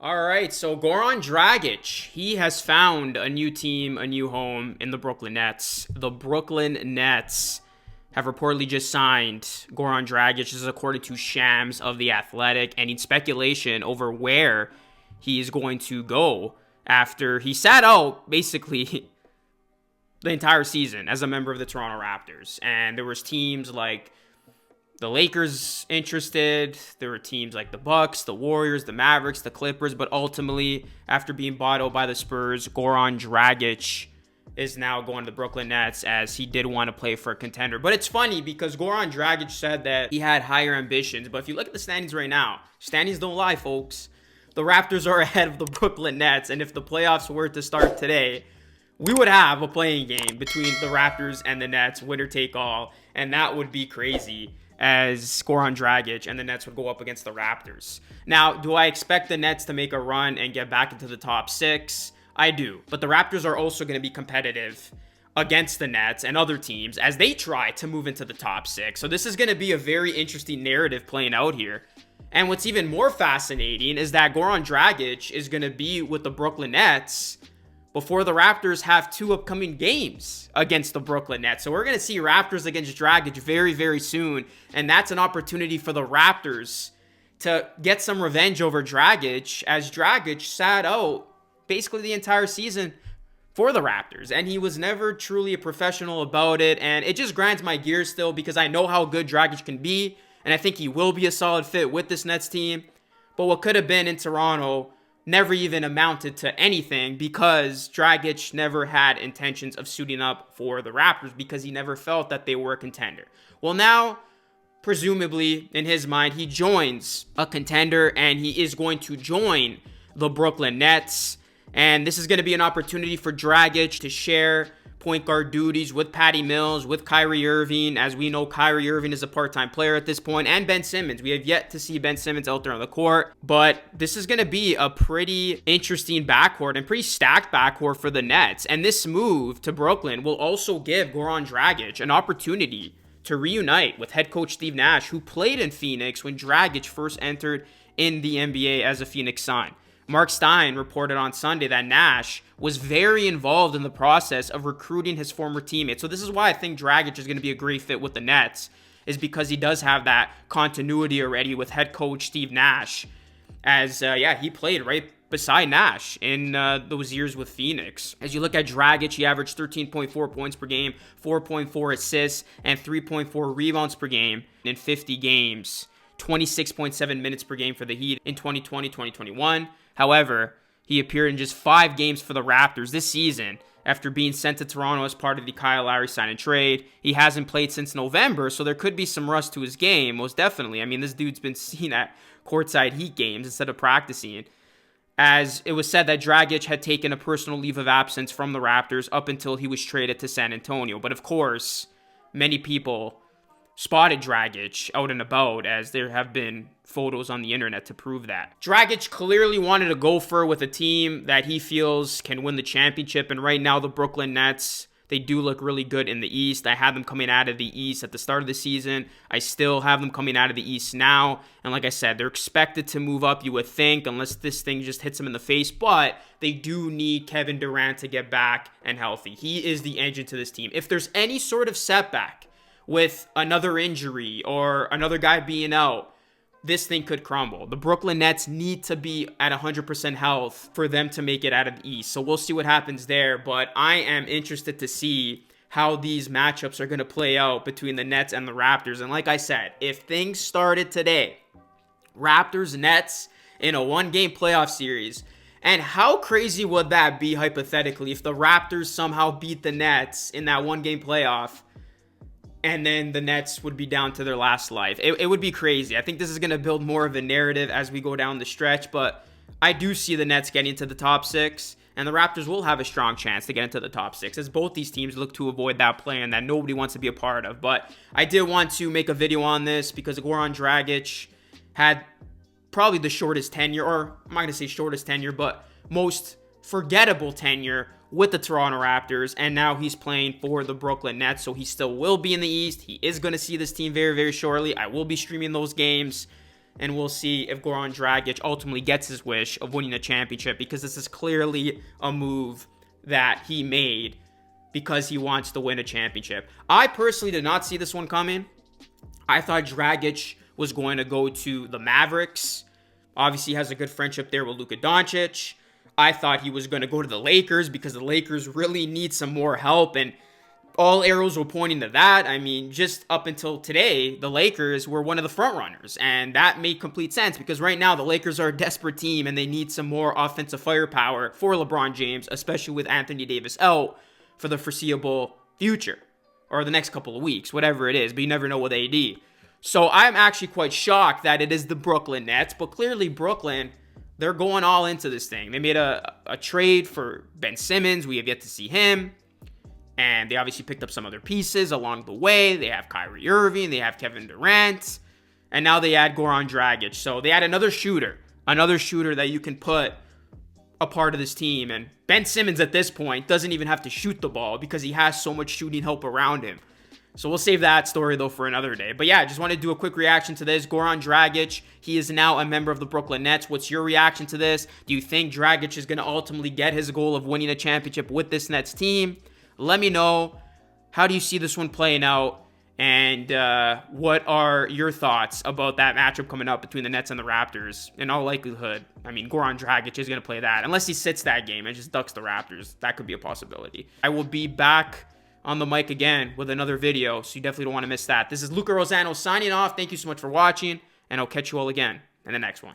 All right, so Goran Dragic, he has found a new team, a new home in the Brooklyn Nets. The Brooklyn Nets have reportedly just signed Goran Dragic. This is according to Shams of The Athletic, and in speculation over where he is going to go after he sat out basically the entire season as a member of the Toronto Raptors. And there was teams like the Lakers interested. There were teams like the Bucks, the Warriors, the Mavericks, the Clippers, but ultimately, after being bought out by the Spurs, Goran Dragic is now going to the Brooklyn Nets as he did want to play for a contender. But it's funny because Goran Dragic said that he had higher ambitions. But if you look at the standings right now, standings don't lie, folks. The Raptors are ahead of the Brooklyn Nets, and if the playoffs were to start today, we would have a playing game between the Raptors and the Nets, winner take all, and that would be crazy, as Goran Dragic and the Nets would go up against the Raptors. Now, do I expect the Nets to make a run and get back into the top six? I do. But the Raptors are also going to be competitive against the Nets and other teams as they try to move into the top six. So this is going to be a very interesting narrative playing out here. And what's even more fascinating is that Goran Dragic is going to be with the Brooklyn Nets before the Raptors have two upcoming games against the Brooklyn Nets. So we're going to see Raptors against Dragic very, very soon. And that's an opportunity for the Raptors to get some revenge over Dragic, as Dragic sat out basically the entire season for the Raptors. And he was never truly a professional about it. And it just grinds my gears still because I know how good Dragic can be. And I think he will be a solid fit with this Nets team. But what could have been in Toronto never even amounted to anything because Dragic never had intentions of suiting up for the Raptors because he never felt that they were a contender. Well, now, presumably, in his mind, he joins a contender and he is going to join the Brooklyn Nets. And this is going to be an opportunity for Dragic to share point guard duties with Patty Mills, with Kyrie Irving. As we know, Kyrie Irving is a part-time player at this point, and Ben Simmons. We have yet to see Ben Simmons out there on the court, but this is going to be a pretty interesting backcourt and pretty stacked backcourt for the Nets. And this move to Brooklyn will also give Goran Dragic an opportunity to reunite with head coach Steve Nash, who played in Phoenix when Dragic first entered in the NBA as a Phoenix Sun. Mark Stein reported on Sunday that Nash was very involved in the process of recruiting his former teammates. So this is why I think Dragic is going to be a great fit with the Nets, is because he does have that continuity already with head coach Steve Nash, as he played right beside Nash in those years with Phoenix. As you look at Dragic, he averaged 13.4 points per game, 4.4 assists, and 3.4 rebounds per game in 50 games. 26.7 minutes per game for the Heat in 2020-2021. However, he appeared in just 5 games for the Raptors this season after being sent to Toronto as part of the Kyle Lowry sign and trade. He hasn't played since November, so there could be some rust to his game, most definitely. I mean, this dude's been seen at courtside Heat games instead of practicing. As it was said that Dragic had taken a personal leave of absence from the Raptors up until he was traded to San Antonio. But of course, many people spotted Dragic out and about, as there have been photos on the internet to prove that. Dragic clearly wanted to go for with a team that he feels can win the championship, and right now the Brooklyn Nets, they do look really good in the East. I had them coming out of the East at the start of the season. I still have them coming out of the East now, and like I said, they're expected to move up, you would think, unless this thing just hits them in the face, but they do need Kevin Durant to get back and healthy. He is the engine to this team. If there's any sort of setback with another injury or another guy being out, this thing could crumble. The Brooklyn Nets need to be at 100% health for them to make it out of the East. So we'll see what happens there, but I am interested to see how these matchups are going to play out between the Nets and the Raptors. And like I said, if things started today, Raptors, Nets in a one-game playoff series, and how crazy would that be hypothetically if the Raptors somehow beat the Nets in that one-game playoff, and then the Nets would be down to their last life? It would be crazy. I think this is going to build more of a narrative as we go down the stretch, but I do see the Nets getting into the top 6, and the Raptors will have a strong chance to get into the top 6, as both these teams look to avoid that plan that nobody wants to be a part of. But I did want to make a video on this because Goran Dragic had probably the shortest tenure, or I'm not going to say shortest tenure, but most forgettable tenure with the Toronto Raptors, and now he's playing for the Brooklyn Nets, so he still will be in the East. He is going to see this team very, very shortly. I will be streaming those games, and we'll see if Goran Dragic ultimately gets his wish of winning a championship, because this is clearly a move that he made because he wants to win a championship. I personally did not see this one coming. I thought Dragic was going to go to the Mavericks. Obviously, he has a good friendship there with Luka Doncic. I thought he was going to go to the Lakers because the Lakers really need some more help, and all arrows were pointing to that. I mean, just up until today, the Lakers were one of the front runners, and that made complete sense because right now the Lakers are a desperate team and they need some more offensive firepower for LeBron James, especially with Anthony Davis out for the foreseeable future or the next couple of weeks, whatever it is, but you never know with AD. So I'm actually quite shocked that it is the Brooklyn Nets, but clearly Brooklyn, they're going all into this thing. They made a trade for Ben Simmons. We have yet to see him. And they obviously picked up some other pieces along the way. They have Kyrie Irving. They have Kevin Durant. And now they add Goran Dragic. So they add another shooter that you can put a part of this team. And Ben Simmons at this point doesn't even have to shoot the ball because he has so much shooting help around him. So we'll save that story, though, for another day. But yeah, I just want to do a quick reaction to this. Goran Dragic, he is now a member of the Brooklyn Nets. What's your reaction to this? Do you think Dragic is going to ultimately get his goal of winning a championship with this Nets team? Let me know. How do you see this one playing out? And what are your thoughts about that matchup coming up between the Nets and the Raptors? In all likelihood, I mean, Goran Dragic is going to play that. Unless he sits that game and just ducks the Raptors. That could be a possibility. I will be back on the mic again with another video, so you definitely don't want to miss that. This is Luca Rosano signing off. Thank you so much for watching, and I'll catch you all again in the next one.